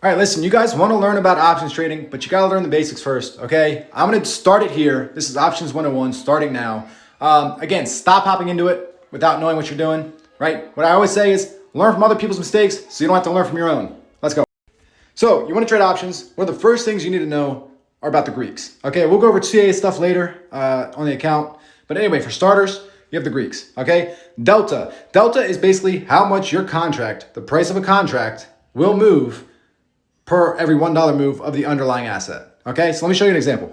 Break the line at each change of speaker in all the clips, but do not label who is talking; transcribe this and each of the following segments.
All right, listen, you guys want to learn about options trading, but you got to learn the basics first, okay? I'm going to start it here. This is Options 101, starting now. Again, stop hopping into it without knowing what you're doing, right? What I always say is learn from other people's mistakes so you don't have to learn from your own. Let's go. So you want to trade options. One of the first things you need to know are about the Greeks, okay? We'll go over CA stuff later on the account. But anyway, for starters, you have the Greeks, okay? Delta. Delta is basically how much your contract, the price of a contract, will move per every $1 move of the underlying asset. Okay, so let me show you an example.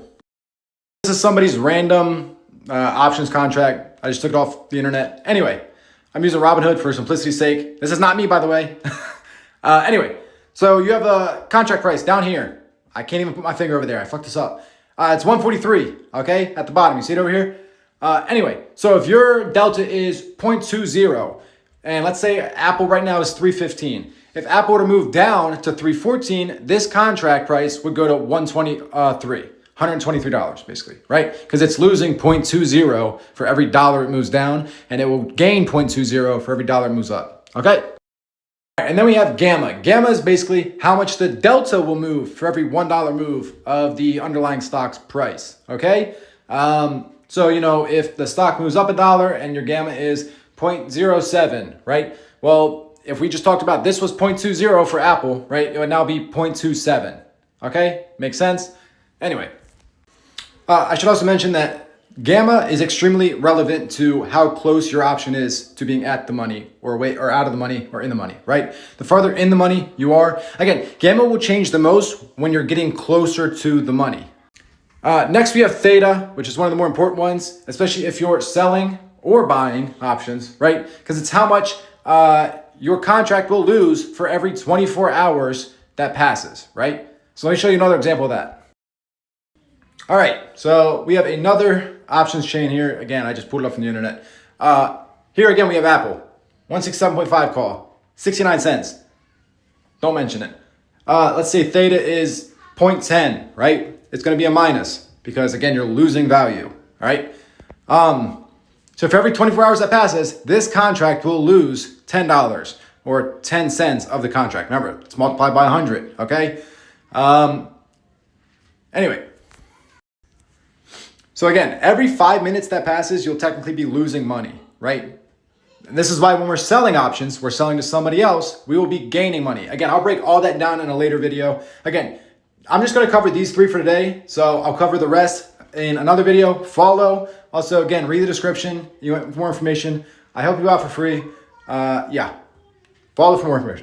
This is somebody's random options contract. I just took it off the internet. Anyway, I'm using Robinhood for simplicity's sake. This is not me, by the way. Anyway, so you have a contract price down here. I can't even put my finger over there. I fucked this up. It's 143, okay, at the bottom. You see it over here? Anyway, so if your delta is 0.20, and let's say Apple right now is 315. If Apple were to move down to 314, this contract price would go to $123 basically, right? Because it's losing 0.20 for every dollar it moves down, and it will gain 0.20 for every dollar it moves up, okay? And then we have gamma. Gamma is basically how much the delta will move for every $1 move of the underlying stock's price, okay? So, you know, if the stock moves up $1 and your gamma is 0.07, right? Well, if we just talked about this was 0.20 for Apple, right? It would now be 0.27. Okay, makes sense? Anyway, I should also mention that gamma is extremely relevant to how close your option is to being at the money or out of the money or in the money, right? The farther in the money you are, again, gamma will change the most when you're getting closer to the money. Next, we have theta, which is one of the more important ones, especially if you're selling or buying options, right? Because it's how much your contract will lose for every 24 hours that passes, right? So let me show you another example of that. All right, so we have another options chain here. Again, I just pulled it up from the internet. Here again, we have Apple, 167.5 call, 69 cents. Don't mention it. Let's say theta is 0.10, right? It's gonna be a minus because again, you're losing value, all right? So for every 24 hours that passes, this contract will lose $10 or 10 cents of the contract. Remember, it's multiplied by 100, okay? Anyway. So again, every 5 minutes that passes, you'll technically be losing money, right? And this is why when we're selling options, we're selling to somebody else, we will be gaining money. Again, I'll break all that down in a later video. Again, I'm just gonna cover these three for today. So I'll cover the rest in another video. Follow. Also, again, read the description. You want more information. I help you out for free. Yeah, follow for more information.